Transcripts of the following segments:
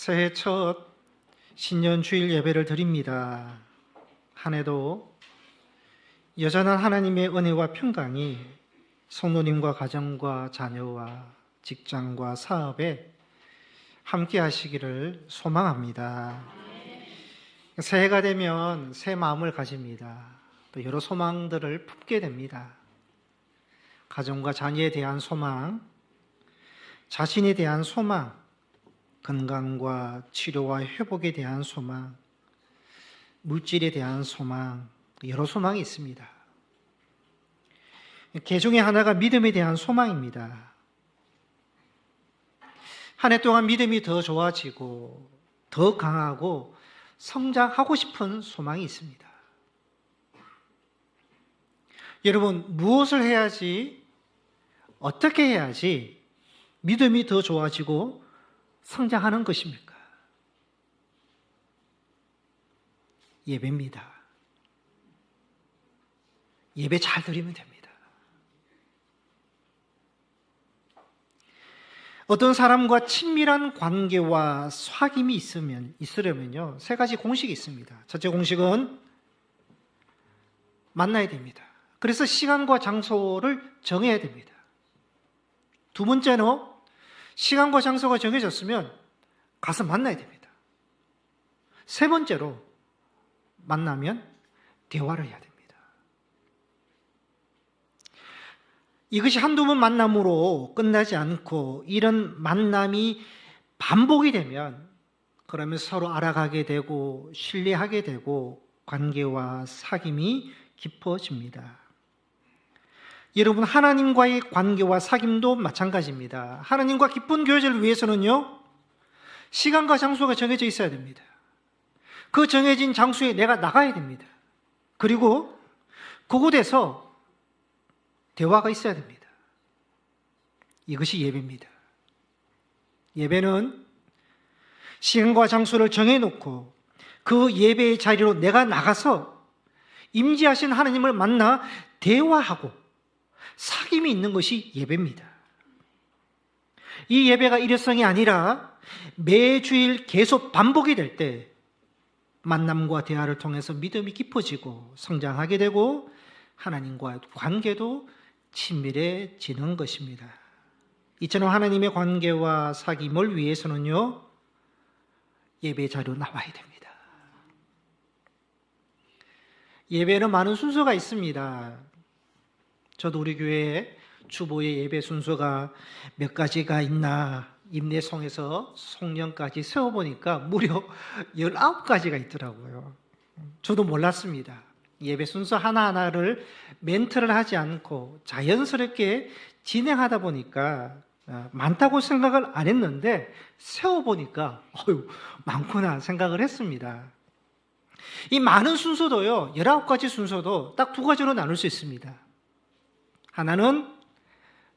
새해 첫 신년 주일 예배를 드립니다. 한 해도 여전한 하나님의 은혜와 평강이 성도님과 가정과 자녀와 직장과 사업에 함께 하시기를 소망합니다. 새해가 되면 새 마음을 가집니다. 또 여러 소망들을 품게 됩니다. 가정과 자녀에 대한 소망, 자신에 대한 소망, 건강과 치료와 회복에 대한 소망, 물질에 대한 소망, 여러 소망이 있습니다. 그 중에 하나가 믿음에 대한 소망입니다. 한 해 동안 믿음이 더 좋아지고 더 강하고 성장하고 싶은 소망이 있습니다. 여러분, 무엇을 해야지, 어떻게 해야지 믿음이 더 좋아지고 성장하는 것입니까? 예배입니다. 예배 잘 드리면 됩니다. 어떤 사람과 친밀한 관계와 사귐이 있으려면요, 세 가지 공식이 있습니다. 첫째 공식은 만나야 됩니다. 그래서 시간과 장소를 정해야 됩니다. 두 번째는 시간과 장소가 정해졌으면 가서 만나야 됩니다. 세 번째로 만나면 대화를 해야 됩니다. 이것이 한두 번 만남으로 끝나지 않고 이런 만남이 반복이 되면 그러면 서로 알아가게 되고 신뢰하게 되고 관계와 사귐이 깊어집니다. 여러분, 하나님과의 관계와 사귐도 마찬가지입니다. 하나님과 깊은 교제를 위해서는요, 시간과 장소가 정해져 있어야 됩니다. 그 정해진 장소에 내가 나가야 됩니다. 그리고 그곳에서 대화가 있어야 됩니다. 이것이 예배입니다. 예배는 시간과 장소를 정해놓고 그 예배의 자리로 내가 나가서 임재하신 하나님을 만나 대화하고 사귐이 있는 것이 예배입니다. 이 예배가 일회성이 아니라 매주일 계속 반복이 될 때 만남과 대화를 통해서 믿음이 깊어지고 성장하게 되고 하나님과 관계도 친밀해지는 것입니다. 이처럼 하나님의 관계와 사귐을 위해서는요, 예배 자리로 나와야 됩니다. 예배는 많은 순서가 있습니다. 저도 우리 교회에 주보의 예배 순서가 몇 가지가 있나 임내송에서 송년까지 세워보니까 무려 19가지가 있더라고요. 저도 몰랐습니다. 예배 순서 하나하나를 멘트를 하지 않고 자연스럽게 진행하다 보니까 많다고 생각을 안 했는데 세워보니까 많구나 생각을 했습니다. 이 많은 순서도요, 19가지 순서도 딱 두 가지로 나눌 수 있습니다. 하나는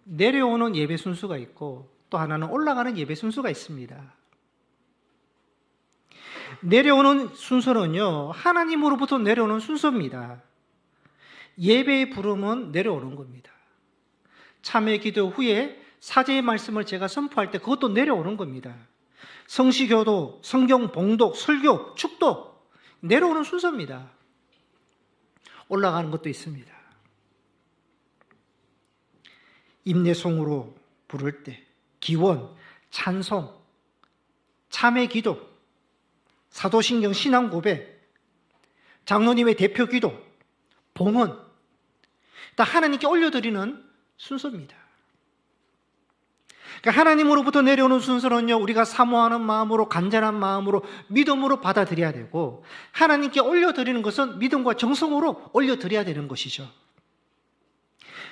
내려오는 예배 순서가 있고 또 하나는 올라가는 예배 순서가 있습니다. 내려오는 순서는요, 하나님으로부터 내려오는 순서입니다. 예배의 부름은 내려오는 겁니다. 참회 기도 후에 사제의 말씀을 제가 선포할 때 그것도 내려오는 겁니다. 성시교도, 성경 봉독, 설교, 축도 내려오는 순서입니다. 올라가는 것도 있습니다. 임내송으로 부를 때 기원, 찬송, 참회 기도, 사도신경 신앙 고백, 장로님의 대표 기도, 봉헌 다 하나님께 올려드리는 순서입니다. 그러니까 하나님으로부터 내려오는 순서는요, 우리가 사모하는 마음으로 간절한 마음으로 믿음으로 받아들여야 되고 하나님께 올려드리는 것은 믿음과 정성으로 올려드려야 되는 것이죠.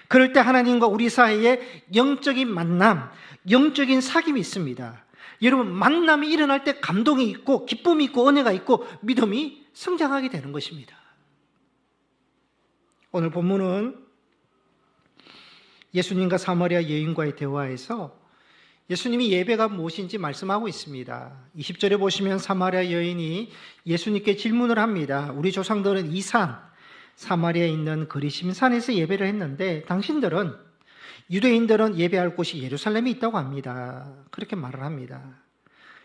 그럴 때 하나님과 우리 사이에 영적인 만남, 영적인 사귐이 있습니다. 여러분, 만남이 일어날 때 감동이 있고 기쁨이 있고 은혜가 있고 믿음이 성장하게 되는 것입니다. 오늘 본문은 예수님과 사마리아 여인과의 대화에서 예수님이 예배가 무엇인지 말씀하고 있습니다. 20절에 보시면 사마리아 여인이 예수님께 질문을 합니다. 우리 조상들은 이 산, 사마리아에 있는 거리심 산에서 예배를 했는데 당신들은, 유대인들은 예배할 곳이 예루살렘에 있다고 합니다. 그렇게 말을 합니다.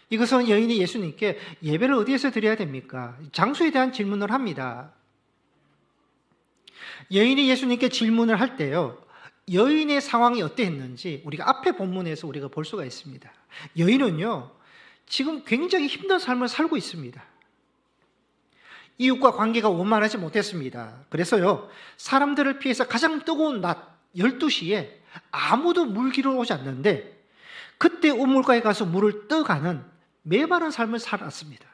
이것은 여인이 예수님께 예배를 어디에서 드려야 됩니까? 장소에 대한 질문을 합니다. 여인이 예수님께 질문을 할 때요, 여인의 상황이 어땠는지 우리가 앞에 본문에서 우리가 볼 수가 있습니다. 여인은요, 지금 굉장히 힘든 삶을 살고 있습니다. 이웃과 관계가 원만하지 못했습니다. 그래서요, 사람들을 피해서 가장 뜨거운 낮 12시에 아무도 물 기르러 오지 않는데 그때 우물가에 가서 물을 떠가는 메마른 삶을 살았습니다.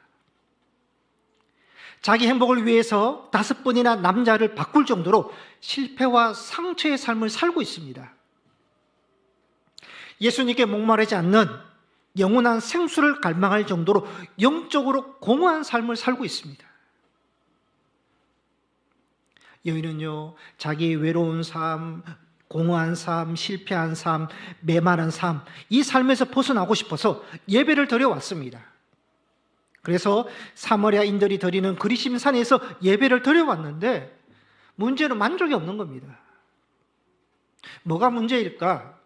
자기 행복을 위해서 5번이나 남자를 바꿀 정도로 실패와 상처의 삶을 살고 있습니다. 예수님께 목마르지 않는 영원한 생수를 갈망할 정도로 영적으로 공허한 삶을 살고 있습니다. 여인은요, 자기의 외로운 삶, 공허한 삶, 실패한 삶, 메마른 삶, 이 삶에서 벗어나고 싶어서 예배를 드려왔습니다. 그래서 사마리아인들이 드리는 그리심산에서 예배를 드려왔는데 문제는 만족이 없는 겁니다. 뭐가 문제일까?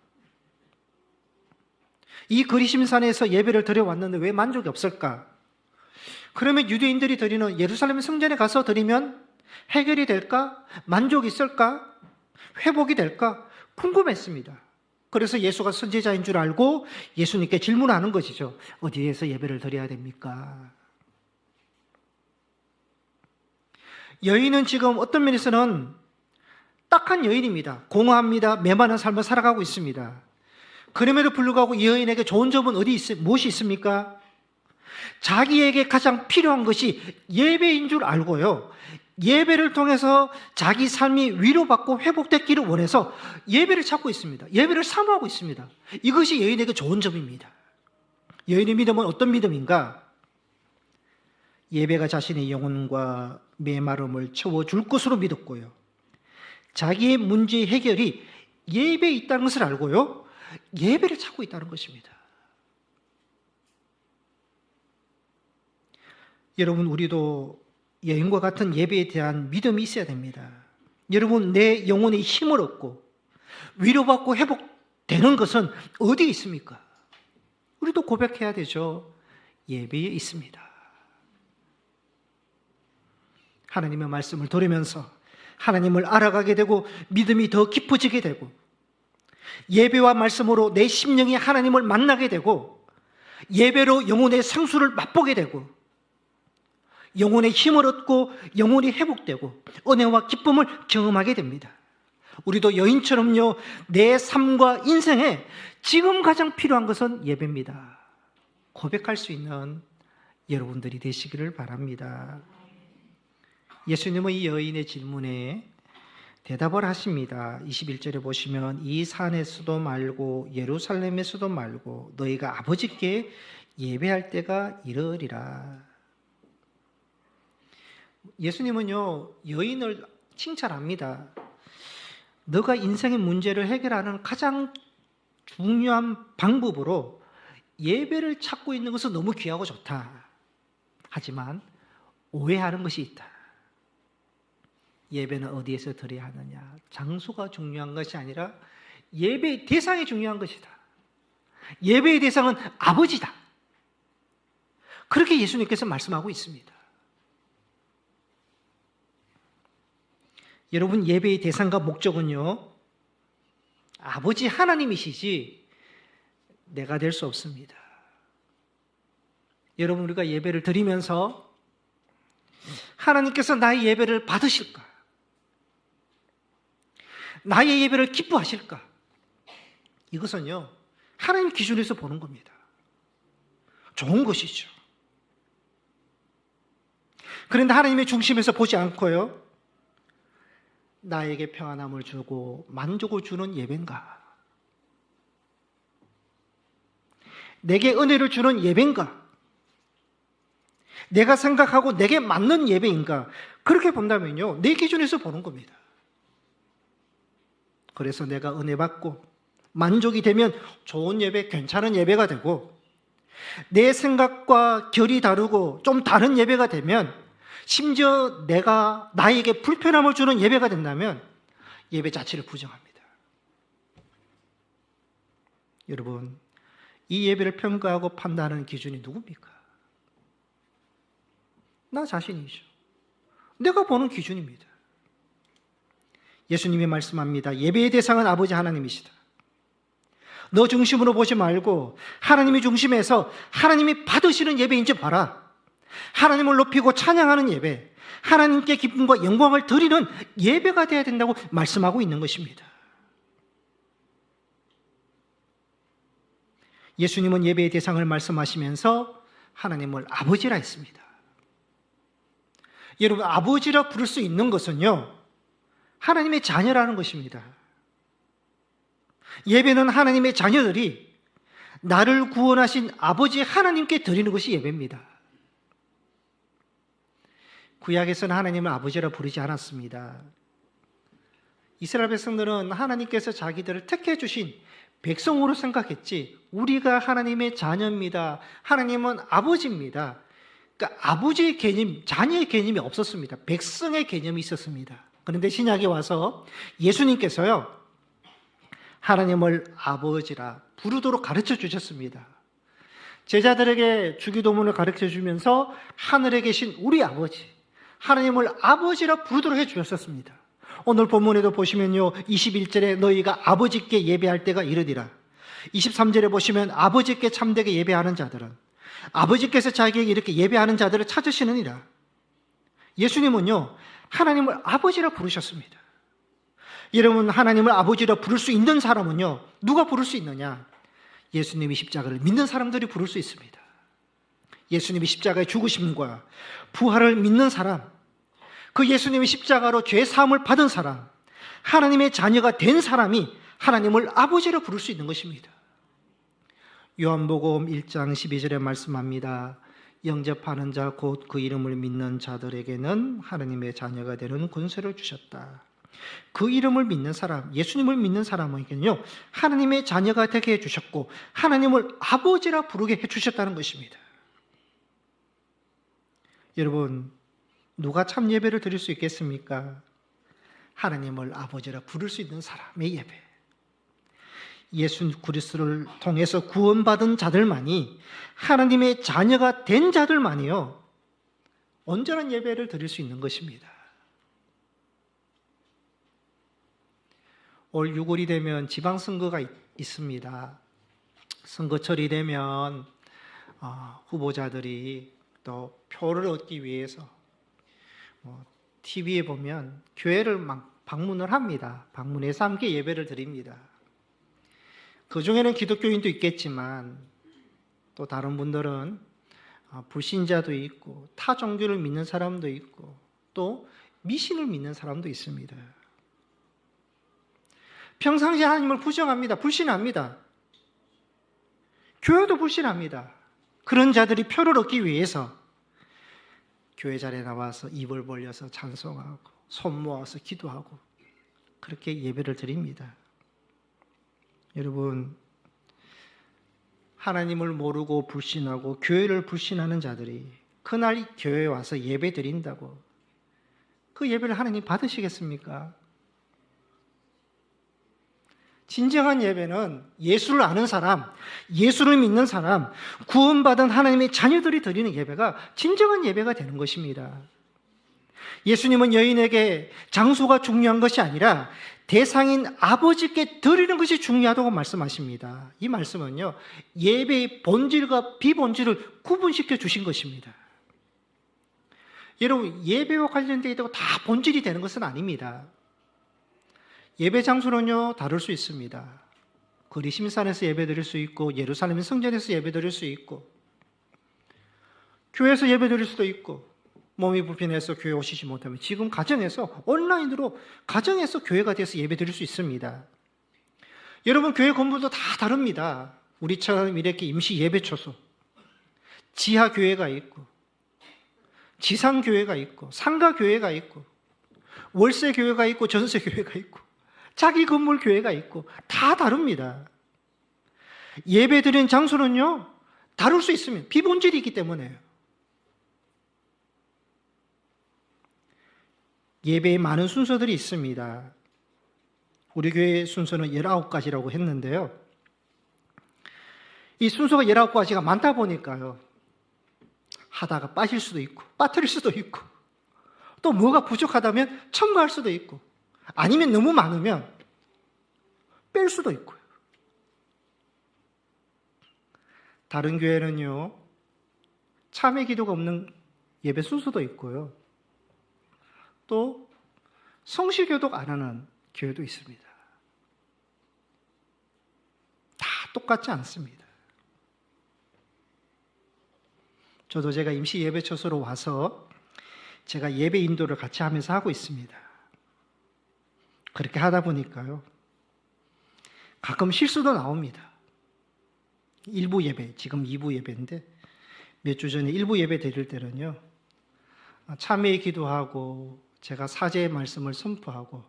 이 그리심산에서 예배를 드려왔는데 왜 만족이 없을까? 그러면 유대인들이 드리는 예루살렘 성전에 가서 드리면 해결이 될까? 만족이 있을까? 회복이 될까? 궁금했습니다. 그래서 예수가 선지자인 줄 알고 예수님께 질문하는 것이죠. 어디에서 예배를 드려야 됩니까? 여인은 지금 어떤 면에서는 딱한 여인입니다. 공허합니다. 메마른 삶을 살아가고 있습니다. 그럼에도 불구하고 이 여인에게 좋은 점은 무엇이 있습니까? 자기에게 가장 필요한 것이 예배인 줄 알고요, 예배를 통해서 자기 삶이 위로받고 회복됐기를 원해서 예배를 찾고 있습니다. 예배를 사모하고 있습니다. 이것이 여인에게 좋은 점입니다. 여인의 믿음은 어떤 믿음인가? 예배가 자신의 영혼과 메마름을 채워줄 것으로 믿었고요, 자기의 문제의 해결이 예배에 있다는 것을 알고요, 예배를 찾고 있다는 것입니다. 여러분, 우리도 여인과 같은 예배에 대한 믿음이 있어야 됩니다. 여러분, 내 영혼의 힘을 얻고 위로받고 회복되는 것은 어디에 있습니까? 우리도 고백해야 되죠. 예배에 있습니다. 하나님의 말씀을 들으면서 하나님을 알아가게 되고 믿음이 더 깊어지게 되고 예배와 말씀으로 내 심령이 하나님을 만나게 되고 예배로 영혼의 생수를 맛보게 되고 영혼의 힘을 얻고 영혼이 회복되고 은혜와 기쁨을 경험하게 됩니다. 우리도 여인처럼요, 내 삶과 인생에 지금 가장 필요한 것은 예배입니다. 고백할 수 있는 여러분들이 되시기를 바랍니다. 예수님은 이 여인의 질문에 대답을 하십니다. 21절에 보시면 이 산에서도 말고 예루살렘에서도 말고 너희가 아버지께 예배할 때가 이르리라. 예수님은요, 여인을 칭찬합니다. 너가 인생의 문제를 해결하는 가장 중요한 방법으로 예배를 찾고 있는 것은 너무 귀하고 좋다. 하지만 오해하는 것이 있다. 예배는 어디에서 드려야 하느냐? 장소가 중요한 것이 아니라 예배의 대상이 중요한 것이다. 예배의 대상은 아버지다. 그렇게 예수님께서 말씀하고 있습니다. 여러분, 예배의 대상과 목적은요, 아버지 하나님이시지 내가 될 수 없습니다. 여러분, 우리가 예배를 드리면서 하나님께서 나의 예배를 받으실까? 나의 예배를 기뻐하실까? 이것은요, 하나님 기준에서 보는 겁니다. 좋은 것이죠. 그런데 하나님의 중심에서 보지 않고요, 나에게 평안함을 주고 만족을 주는 예배인가? 내게 은혜를 주는 예배인가? 내가 생각하고 내게 맞는 예배인가? 그렇게 본다면요, 내 기준에서 보는 겁니다. 그래서 내가 은혜 받고 만족이 되면 좋은 예배, 괜찮은 예배가 되고, 내 생각과 결이 다르고 좀 다른 예배가 되면, 심지어 내가 나에게 불편함을 주는 예배가 된다면 예배 자체를 부정합니다. 여러분, 이 예배를 평가하고 판단하는 기준이 누굽니까? 나 자신이죠. 내가 보는 기준입니다. 예수님이 말씀합니다. 예배의 대상은 아버지 하나님이시다. 너 중심으로 보지 말고 하나님이 중심에서 하나님이 받으시는 예배인지 봐라. 하나님을 높이고 찬양하는 예배, 하나님께 기쁨과 영광을 드리는 예배가 되어야 된다고 말씀하고 있는 것입니다. 예수님은 예배의 대상을 말씀하시면서 하나님을 아버지라 했습니다. 여러분, 아버지라 부를 수 있는 것은요, 하나님의 자녀라는 것입니다. 예배는 하나님의 자녀들이 나를 구원하신 아버지 하나님께 드리는 것이 예배입니다. 구약에서는 하나님을 아버지라 부르지 않았습니다. 이스라엘 백성들은 하나님께서 자기들을 택해 주신 백성으로 생각했지, 우리가 하나님의 자녀입니다, 하나님은 아버지입니다, 그러니까 아버지의 개념, 자녀의 개념이 없었습니다. 백성의 개념이 있었습니다. 그런데 신약에 와서 예수님께서요, 하나님을 아버지라 부르도록 가르쳐 주셨습니다. 제자들에게 주기도문을 가르쳐 주면서 하늘에 계신 우리 아버지, 하나님을 아버지라 부르도록 해 주셨습니다. 오늘 본문에도 보시면요, 21절에 너희가 아버지께 예배할 때가 이르리라. 23절에 보시면 아버지께 참되게 예배하는 자들은, 아버지께서 자기에게 이렇게 예배하는 자들을 찾으시느니라. 예수님은요, 하나님을 아버지라 부르셨습니다. 여러분, 하나님을 아버지라 부를 수 있는 사람은요, 누가 부를 수 있느냐? 예수님이 십자가를 믿는 사람들이 부를 수 있습니다. 예수님이 십자가의 죽으심과 부활을 믿는 사람, 그 예수님이 십자가로 죄 사함을 받은 사람, 하나님의 자녀가 된 사람이 하나님을 아버지라 부를 수 있는 것입니다. 요한복음 1장 12절에 말씀합니다. 영접하는 자 곧 그 이름을 믿는 자들에게는 하나님의 자녀가 되는 권세를 주셨다. 그 이름을 믿는 사람, 예수님을 믿는 사람에게는요, 하나님의 자녀가 되게 해주셨고 하나님을 아버지라 부르게 해주셨다는 것입니다. 여러분, 누가 참 예배를 드릴 수 있겠습니까? 하나님을 아버지라 부를 수 있는 사람의 예배. 예수 그리스도를 통해서 구원받은 자들만이, 하나님의 자녀가 된 자들만이요, 온전한 예배를 드릴 수 있는 것입니다. 올 6월이 되면 지방선거가 있습니다. 선거철이 되면 후보자들이 또 표를 얻기 위해서 TV에 보면 교회를 막 방문을 합니다. 방문해서 함께 예배를 드립니다. 그 중에는 기독교인도 있겠지만 또 다른 분들은 불신자도 있고 타 종교를 믿는 사람도 있고 또 미신을 믿는 사람도 있습니다. 평상시에 하나님을 부정합니다. 불신합니다. 교회도 불신합니다. 그런 자들이 표를 얻기 위해서 교회 자리에 나와서 입을 벌려서 찬송하고 손 모아서 기도하고 그렇게 예배를 드립니다. 여러분, 하나님을 모르고 불신하고 교회를 불신하는 자들이 그날 교회에 와서 예배 드린다고 그 예배를 하나님 받으시겠습니까? 진정한 예배는 예수를 아는 사람, 예수를 믿는 사람, 구원받은 하나님의 자녀들이 드리는 예배가 진정한 예배가 되는 것입니다. 예수님은 여인에게 장소가 중요한 것이 아니라 대상인 아버지께 드리는 것이 중요하다고 말씀하십니다. 이 말씀은요, 예배의 본질과 비본질을 구분시켜 주신 것입니다. 여러분, 예배와 관련되어 있다고 다 본질이 되는 것은 아닙니다. 예배 장소는요, 다를 수 있습니다. 거리심산에서 예배 드릴 수 있고, 예루살렘 성전에서 예배 드릴 수 있고, 교회에서 예배 드릴 수도 있고, 몸이 불편해서 교회 오시지 못하면 지금 가정에서 온라인으로 가정에서 교회가 돼서 예배 드릴 수 있습니다. 여러분, 교회 건물도 다 다릅니다. 우리처럼 이렇게 임시 예배 초소, 지하 교회가 있고, 지상 교회가 있고, 상가 교회가 있고, 월세 교회가 있고, 전세 교회가 있고, 자기 건물 교회가 있고, 다 다릅니다. 예배 드리는 장소는요, 다를 수 있습니다. 비본질이 있기 때문에요. 예배에 많은 순서들이 있습니다. 우리 교회 순서는 19가지라고 했는데요. 이 순서가 19가지가 많다 보니까요. 하다가 빠질 수도 있고 빠뜨릴 수도 있고 또 뭐가 부족하다면 첨가할 수도 있고 아니면 너무 많으면 뺄 수도 있고요. 다른 교회는요. 참회 기도가 없는 예배 순서도 있고요. 또 성실교독 안 하는 교회도 있습니다. 다 똑같지 않습니다. 저도 제가 임시 예배처소로 와서 제가 예배 인도를 같이 하면서 하고 있습니다. 그렇게 하다 보니까요. 가끔 실수도 나옵니다. 1부 예배, 지금 2부 예배인데 몇 주 전에 1부 예배 드릴 때는요. 참회 기도하고 제가 사제의 말씀을 선포하고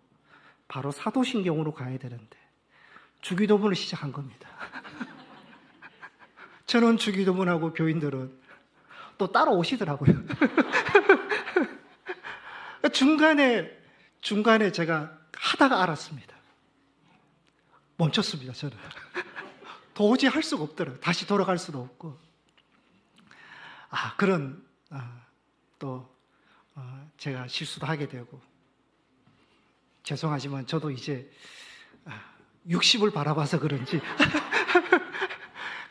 바로 사도신경으로 가야 되는데 주기도문을 시작한 겁니다. 저는 주기도문하고 교인들은 또 따라오시더라고요. 중간에 제가 하다가 알았습니다. 멈췄습니다, 저는. 도저히 할 수가 없더라고요. 다시 돌아갈 수도 없고. 제가 실수도 하게 되고. 죄송하지만 저도 이제 60을 바라봐서 그런지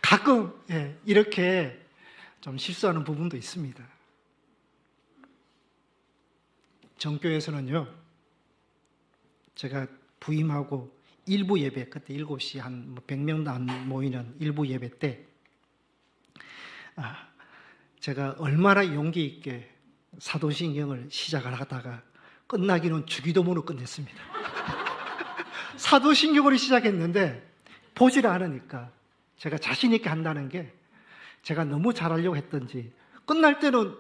가끔 이렇게 좀 실수하는 부분도 있습니다. 정교에서는요, 제가 부임하고 일부 예배, 그때 7시 한 100명도 안 모이는 일부 예배 때, 제가 얼마나 용기 있게 사도신경을 시작을 하다가 끝나기는 주기도문으로 끝냈습니다. 사도신경으로 시작했는데 보지를 않으니까 제가 자신 있게 한다는 게 제가 너무 잘하려고 했던지 끝날 때는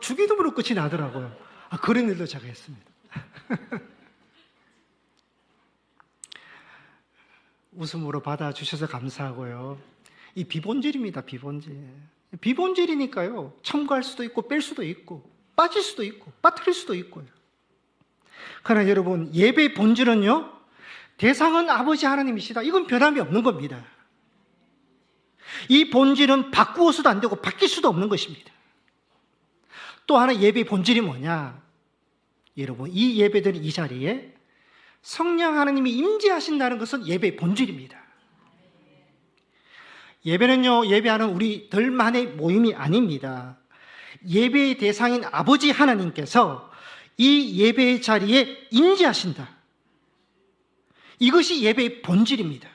주기도문으로 끝이 나더라고요. 그런 일도 제가 했습니다. 웃음으로 받아주셔서 감사하고요. 이 비본질입니다. 비본질이니까요. 첨가할 수도 있고 뺄 수도 있고 빠질 수도 있고 빠뜨릴 수도 있고요. 그러나 여러분, 예배의 본질은요, 대상은 아버지 하나님이시다. 이건 변함이 없는 겁니다. 이 본질은 바꾸어서도 안 되고 바뀔 수도 없는 것입니다. 또 하나 예배의 본질이 뭐냐? 여러분, 이 예배드린 이 자리에 성령 하나님이 임재하신다는 것은 예배의 본질입니다. 예배는요, 예배하는 우리들만의 모임이 아닙니다. 예배의 대상인 아버지 하나님께서 이 예배의 자리에 임재하신다. 이것이 예배의 본질입니다.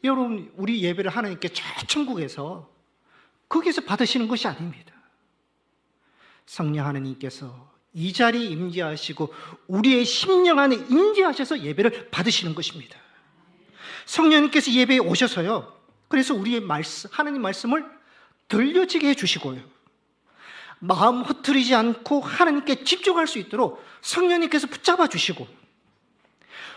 여러분, 우리 예배를 하나님께 저 천국에서 거기서 받으시는 것이 아닙니다. 성령 하나님께서 이 자리에 임재하시고 우리의 심령 안에 임재하셔서 예배를 받으시는 것입니다. 성령님께서 예배에 오셔서요, 그래서 우리의 하나님 말씀을 들려지게 해주시고요, 마음 흐트리지 않고 하나님께 집중할 수 있도록 성령님께서 붙잡아 주시고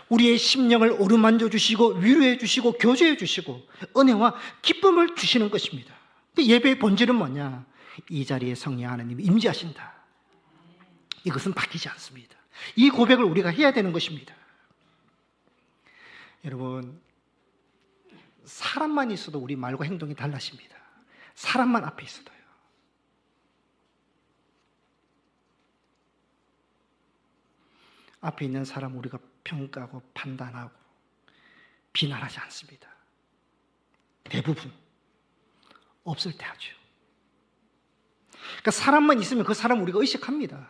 우리의 심령을 어루만져 주시고 위로해 주시고 교제해 주시고 은혜와 기쁨을 주시는 것입니다. 예배의 본질은 뭐냐? 이 자리에 성령 하나님이 임재하신다. 이것은 바뀌지 않습니다. 이 고백을 우리가 해야 되는 것입니다. 여러분, 사람만 있어도 우리 말과 행동이 달라집니다. 사람만 앞에 있어도요. 앞에 있는 사람 우리가 평가하고 판단하고 비난하지 않습니다. 대부분 없을 때 하죠. 그러니까 사람만 있으면 그 사람 우리가 의식합니다.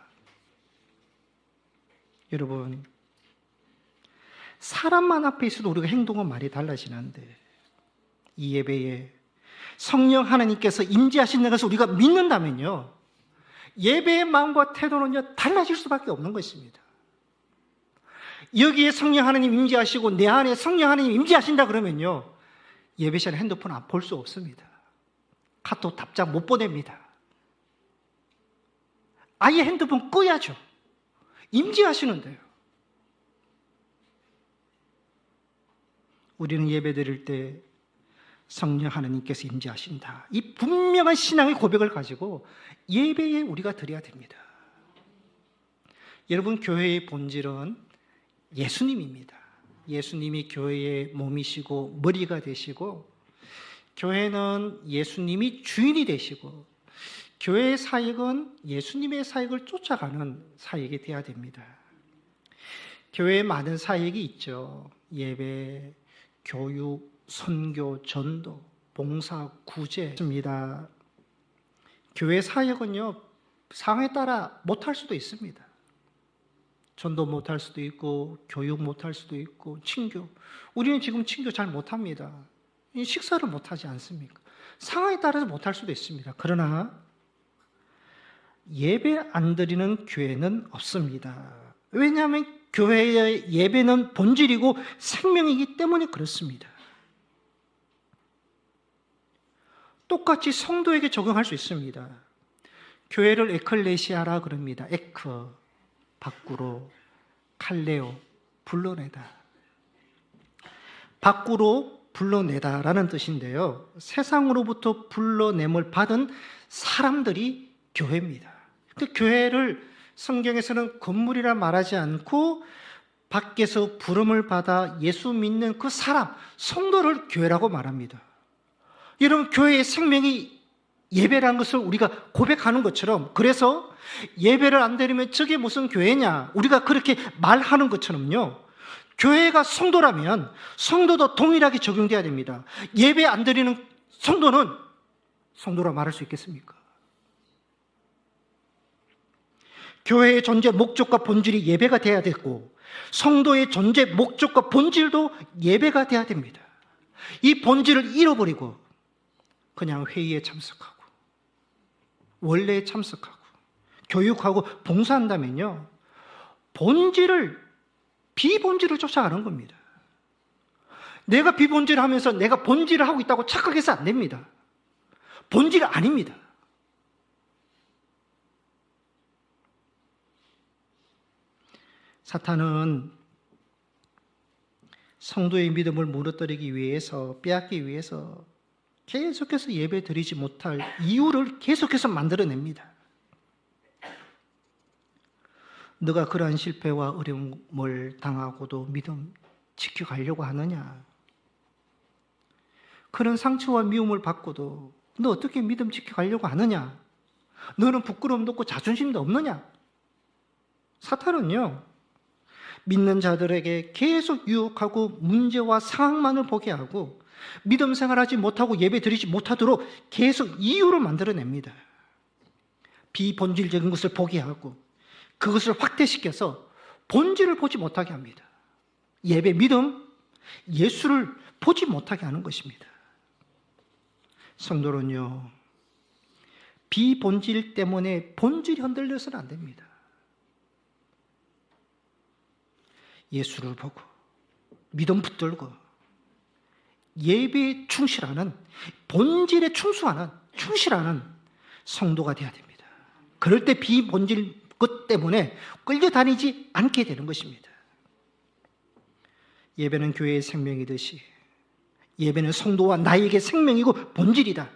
여러분, 사람만 앞에 있어도 우리가 행동은 많이 달라지는데 이 예배에 성령 하나님께서 임재하신다는 것을 우리가 믿는다면요, 예배의 마음과 태도는요 달라질 수밖에 없는 것입니다. 여기에 성령 하나님 임재하시고 내 안에 성령 하나님 임재하신다 그러면요, 예배 시간에 핸드폰 안 볼 수 없습니다. 카톡 답장 못 보냅니다. 아예 핸드폰 꺼야죠. 임재하시는데요. 우리는 예배 드릴 때 성령 하나님께서 임재하신다, 이 분명한 신앙의 고백을 가지고 예배에 우리가 드려야 됩니다. 여러분, 교회의 본질은 예수님입니다. 예수님이 교회의 몸이시고 머리가 되시고 교회는 예수님이 주인이 되시고 교회의 사역은 예수님의 사역을 쫓아가는 사역이 되어야 됩니다. 교회에 많은 사역이 있죠. 예배, 교육, 선교, 전도, 봉사, 구제입니다. 교회 사역은요, 상황에 따라 못할 수도 있습니다. 전도 못할 수도 있고, 교육 못할 수도 있고, 친교. 우리는 지금 친교 잘 못합니다. 식사를 못하지 않습니까? 상황에 따라서 못할 수도 있습니다. 그러나 예배 안 드리는 교회는 없습니다. 왜냐하면 교회의 예배는 본질이고 생명이기 때문에 그렇습니다. 똑같이 성도에게 적용할 수 있습니다. 교회를 에클레시아라 그럽니다. 에크, 밖으로, 칼레오, 불러내다. 밖으로 불러내다라는 뜻인데요. 세상으로부터 불러냄을 받은 사람들이 교회입니다. 그 교회를 성경에서는 건물이라 말하지 않고 밖에서 부름을 받아 예수 믿는 그 사람, 성도를 교회라고 말합니다. 여러분, 교회의 생명이 예배라는 것을 우리가 고백하는 것처럼, 그래서 예배를 안 드리면 저게 무슨 교회냐, 우리가 그렇게 말하는 것처럼요, 교회가 성도라면 성도도 동일하게 적용돼야 됩니다. 예배 안 드리는 성도는 성도라 말할 수 있겠습니까? 교회의 존재 목적과 본질이 예배가 돼야 되고, 성도의 존재 목적과 본질도 예배가 돼야 됩니다. 이 본질을 잃어버리고 그냥 회의에 참석하고 원래에 참석하고 교육하고 봉사한다면요, 비본질을 쫓아가는 겁니다. 내가 비본질을 하면서 내가 본질을 하고 있다고 착각해서 안 됩니다. 본질 아닙니다. 사탄은 성도의 믿음을 무너뜨리기 위해서, 빼앗기 위해서 계속해서 예배 드리지 못할 이유를 계속해서 만들어냅니다. 너가 그러한 실패와 어려움을 당하고도 믿음 지켜가려고 하느냐? 그런 상처와 미움을 받고도 너 어떻게 믿음 지켜가려고 하느냐? 너는 부끄러움도 없고 자존심도 없느냐? 사탄은요, 믿는 자들에게 계속 유혹하고 문제와 상황만을 보게 하고 믿음 생활하지 못하고 예배 드리지 못하도록 계속 이유를 만들어냅니다. 비본질적인 것을 보게 하고 그것을 확대시켜서 본질을 보지 못하게 합니다. 예배, 믿음, 예수를 보지 못하게 하는 것입니다. 성도는요, 비본질 때문에 본질이 흔들려서는 안 됩니다. 예수를 보고 믿음 붙들고 예배에 충실하는, 본질에 충실하는 성도가 되어야 됩니다. 그럴 때 비본질 것 때문에 끌려다니지 않게 되는 것입니다. 예배는 교회의 생명이듯이 예배는 성도와 나에게 생명이고 본질이다.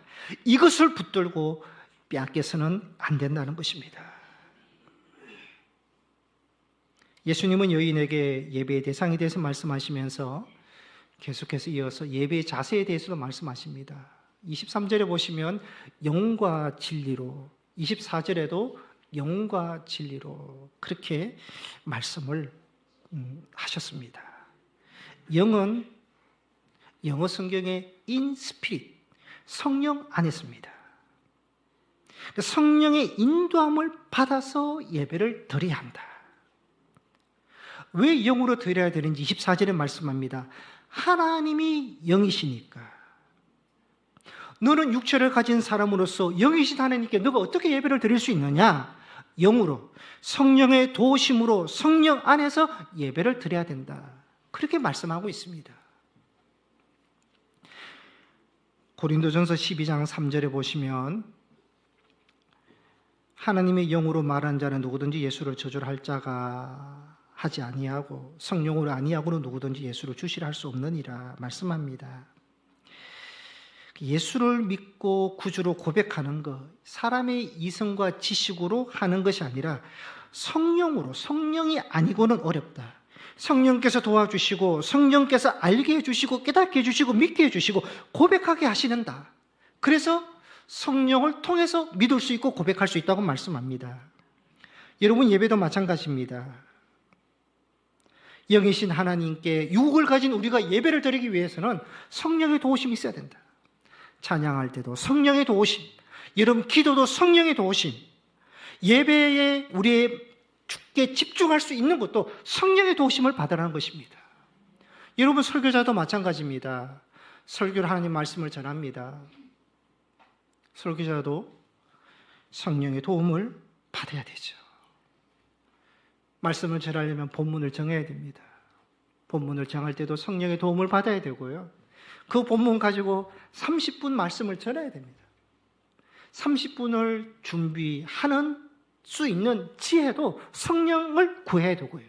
이것을 붙들고 빼앗겨서는 안 된다는 것입니다. 예수님은 여인에게 예배의 대상에 대해서 말씀하시면서 계속해서 이어서 예배의 자세에 대해서도 말씀하십니다. 23절에 보시면 영과 진리로, 24절에도 영과 진리로 그렇게 말씀을 하셨습니다. 영은 영어 성경에 in spirit, 성령 안에 있습니다. 성령의 인도함을 받아서 예배를 드려야 한다. 왜 영으로 드려야 되는지 24절에 말씀합니다. 하나님이 영이시니까. 너는 육체를 가진 사람으로서 영이신 하나님께 너가 어떻게 예배를 드릴 수 있느냐? 영으로, 성령의 도우심으로 성령 안에서 예배를 드려야 된다. 그렇게 말씀하고 있습니다. 고린도전서 12장 3절에 보시면 하나님의 영으로 말한 자는 누구든지 예수를 저주할 자가 하지 아니하고 성령으로 아니하고는 누구든지 예수를 주시라 할 수 없느니라 말씀합니다. 예수를 믿고 구주로 고백하는 것, 사람의 이성과 지식으로 하는 것이 아니라 성령으로, 성령이 아니고는 어렵다. 성령께서 도와주시고 성령께서 알게 해주시고 깨닫게 해주시고 믿게 해주시고 고백하게 하시는다. 그래서 성령을 통해서 믿을 수 있고 고백할 수 있다고 말씀합니다. 여러분, 예배도 마찬가지입니다. 영이신 하나님께 육을 가진 우리가 예배를 드리기 위해서는 성령의 도우심이 있어야 된다. 찬양할 때도 성령의 도우심, 여러분 기도도 성령의 도우심, 예배에 우리의 주께 집중할 수 있는 것도 성령의 도우심을 받으라는 것입니다. 여러분, 설교자도 마찬가지입니다. 설교를 하나님 말씀을 전합니다. 설교자도 성령의 도움을 받아야 되죠. 말씀을 전하려면 본문을 정해야 됩니다. 본문을 정할 때도 성령의 도움을 받아야 되고요. 그 본문 가지고 30분 말씀을 전해야 됩니다. 30분을 준비하는 수 있는 지혜도 성령을 구해야 되고요.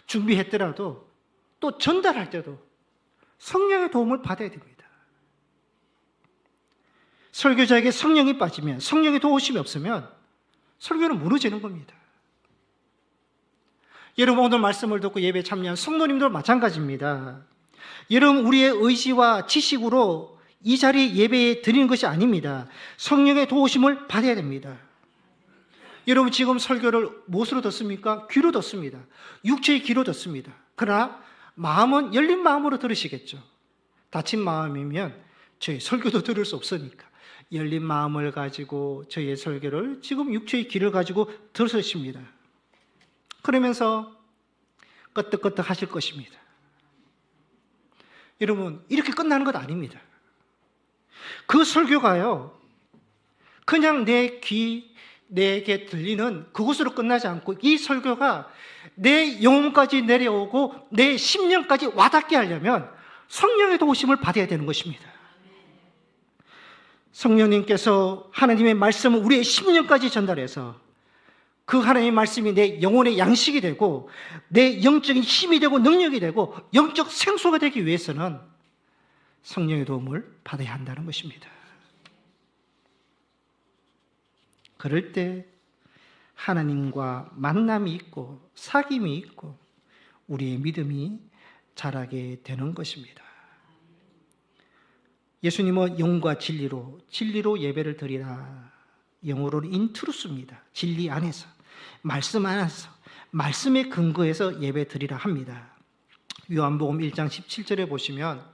준비했더라도 또 전달할 때도 성령의 도움을 받아야 됩니다. 설교자에게 성령이 빠지면, 성령의 도우심이 없으면 설교는 무너지는 겁니다. 여러분, 오늘 말씀을 듣고 예배에 참여한 성도님도 마찬가지입니다. 여러분, 우리의 의지와 지식으로 이 자리에 예배에 드리는 것이 아닙니다. 성령의 도우심을 받아야 됩니다. 여러분, 지금 설교를 무엇으로 듣습니까? 귀로 듣습니다. 육체의 귀로 듣습니다. 그러나 마음은 열린 마음으로 들으시겠죠. 닫힌 마음이면 저희 설교도 들을 수 없으니까 열린 마음을 가지고 저희의 설교를 지금 육체의 귀를 가지고 들으십니다. 그러면서 끄떡끄떡 하실 것입니다. 여러분, 이렇게 끝나는 것 아닙니다. 그 설교가요, 그냥 내 귀, 내게 들리는 그곳으로 끝나지 않고 이 설교가 내 영혼까지 내려오고 내 심령까지 와닿게 하려면 성령의 도우심을 받아야 되는 것입니다. 성령님께서 하나님의 말씀을 우리의 심령까지 전달해서 그 하나님의 말씀이 내 영혼의 양식이 되고 내 영적인 힘이 되고 능력이 되고 영적 생수가 되기 위해서는 성령의 도움을 받아야 한다는 것입니다. 그럴 때 하나님과 만남이 있고 사귐이 있고 우리의 믿음이 자라게 되는 것입니다. 예수님은 영과 진리로 예배를 드리라. 영어로는 인트루스입니다. 진리 안에서, 말씀 안에서, 말씀의 근거에서 예배 드리라 합니다. 요한복음 1장 17절에 보시면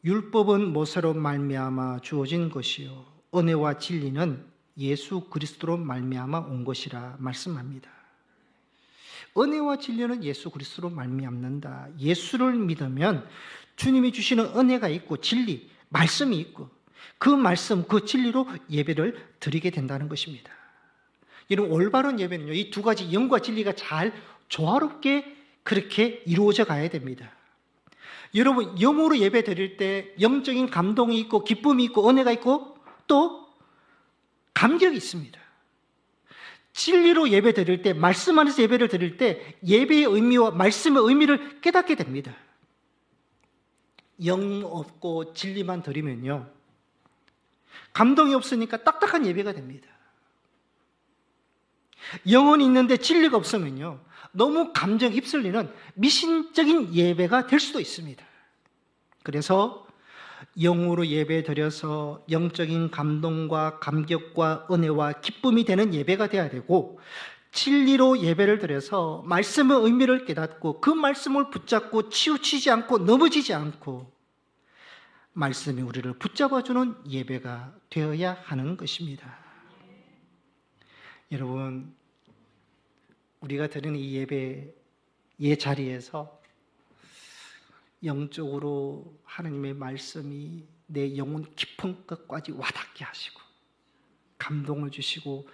율법은 모세로 말미암아 주어진 것이요 은혜와 진리는 예수 그리스도로 말미암아 온 것이라 말씀합니다. 은혜와 진리는 예수 그리스도로 말미암는다. 예수를 믿으면 주님이 주시는 은혜가 있고 진리, 말씀이 있고 그 말씀, 그 진리로 예배를 드리게 된다는 것입니다. 여러분, 올바른 예배는요, 이 두 가지 영과 진리가 잘 조화롭게 그렇게 이루어져 가야 됩니다. 여러분, 영으로 예배 드릴 때 영적인 감동이 있고 기쁨이 있고 은혜가 있고 또 감격이 있습니다. 진리로 예배 드릴 때, 말씀 안에서 예배를 드릴 때 예배의 의미와 말씀의 의미를 깨닫게 됩니다. 영 없고 진리만 드리면요, 감동이 없으니까 딱딱한 예배가 됩니다. 영혼이 있는데 진리가 없으면요, 너무 감정 휩쓸리는 미신적인 예배가 될 수도 있습니다. 그래서 영으로 예배 드려서 영적인 감동과 감격과 은혜와 기쁨이 되는 예배가 되어야 되고, 진리로 예배를 드려서 말씀의 의미를 깨닫고 그 말씀을 붙잡고 치우치지 않고 넘어지지 않고 말씀이 우리를 붙잡아주는 예배가 되어야 하는 것입니다. 여러분, 우리가 드리는 이 예배의 자리에서 영적으로 하나님의 말씀이 내 영혼 깊은 끝까지 와닿게 하시고 감동을 주시고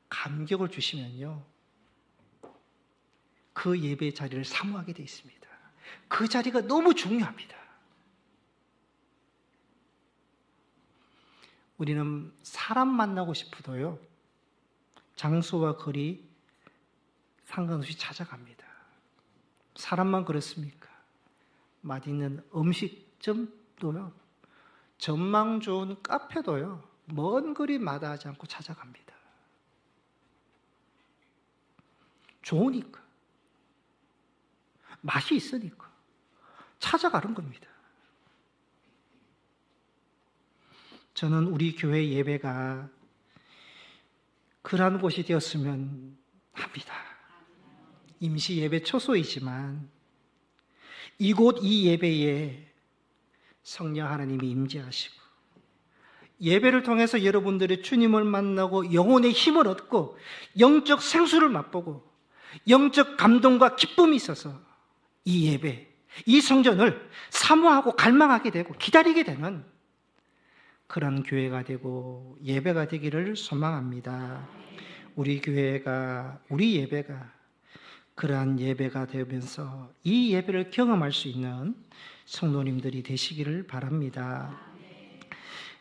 감격을 주시면요, 그 예배의 자리를 사모하게 되어 있습니다. 그 자리가 너무 중요합니다. 우리는 사람 만나고 싶어도요, 장소와 거리 상관없이 찾아갑니다. 사람만 그렇습니까? 맛있는 음식점도요, 전망 좋은 카페도요, 먼 거리 마다하지 않고 찾아갑니다. 좋으니까, 맛이 있으니까 찾아가는 겁니다. 저는 우리 교회 예배가 그러한 곳이 되었으면 합니다. 임시 예배 초소이지만 이곳 이 예배에 성령 하나님이 임재하시고 예배를 통해서 여러분들이 주님을 만나고 영혼의 힘을 얻고 영적 생수를 맛보고 영적 감동과 기쁨이 있어서 이 예배, 이 성전을 사모하고 갈망하게 되고 기다리게 되는 그런 교회가 되고 예배가 되기를 소망합니다. 우리 교회가, 우리 예배가 그러한 예배가 되면서 이 예배를 경험할 수 있는 성도님들이 되시기를 바랍니다.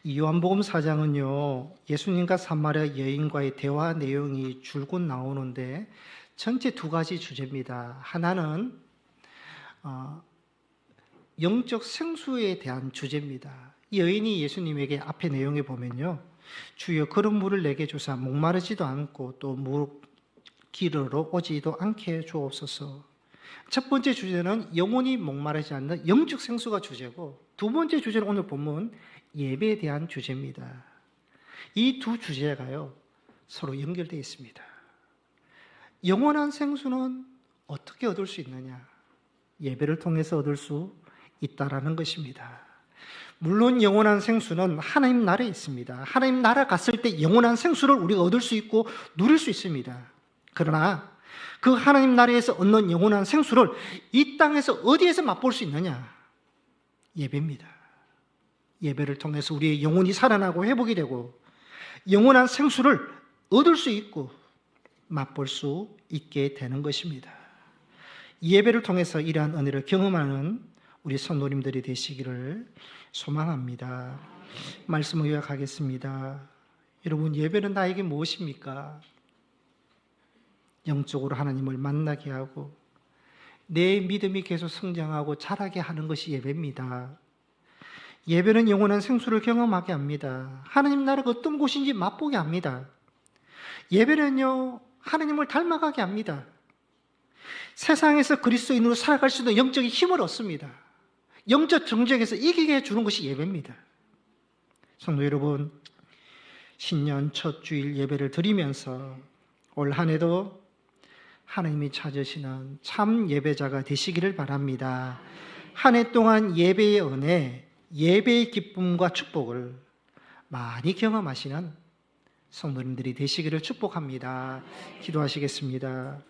이 요한복음 4장은요, 예수님과 사마리아 여인과의 대화 내용이 줄곧 나오는데 전체 두 가지 주제입니다. 하나는 영적 생수에 대한 주제입니다. 이 여인이 예수님에게 앞에 내용에 보면요, 주여 그런 물을 내게 주사 목마르지도 않고 또 기르러 오지도 않게 주옵소서. 첫 번째 주제는 영혼이 목마르지 않는 영적 생수가 주제고, 두 번째 주제는 오늘 본문 예배에 대한 주제입니다. 이 두 주제가요 서로 연결되어 있습니다. 영원한 생수는 어떻게 얻을 수 있느냐? 예배를 통해서 얻을 수 있다라는 것입니다. 물론 영원한 생수는 하나님 나라에 있습니다. 하나님 나라 갔을 때 영원한 생수를 우리가 얻을 수 있고 누릴 수 있습니다. 그러나 그 하나님 나라에서 얻는 영원한 생수를 이 땅에서 어디에서 맛볼 수 있느냐? 예배입니다. 예배를 통해서 우리의 영혼이 살아나고 회복이 되고 영원한 생수를 얻을 수 있고 맛볼 수 있게 되는 것입니다. 예배를 통해서 이러한 은혜를 경험하는 우리 성도님들이 되시기를 소망합니다. 말씀을 요약하겠습니다. 여러분, 예배는 나에게 무엇입니까? 영적으로 하나님을 만나게 하고 내 믿음이 계속 성장하고 자라게 하는 것이 예배입니다. 예배는 영원한 생수를 경험하게 합니다. 하나님 나라가 어떤 곳인지 맛보게 합니다. 예배는요, 하나님을 닮아가게 합니다. 세상에서 그리스도인으로 살아갈 수 있는 영적인 힘을 얻습니다. 영적 정쟁에서 이기게 해주는 것이 예배입니다. 성도 여러분, 신년 첫 주일 예배를 드리면서 올 한 해도 하나님이 찾으시는 참 예배자가 되시기를 바랍니다. 한 해 동안 예배의 은혜, 예배의 기쁨과 축복을 많이 경험하시는 성도님들이 되시기를 축복합니다. 기도하시겠습니다.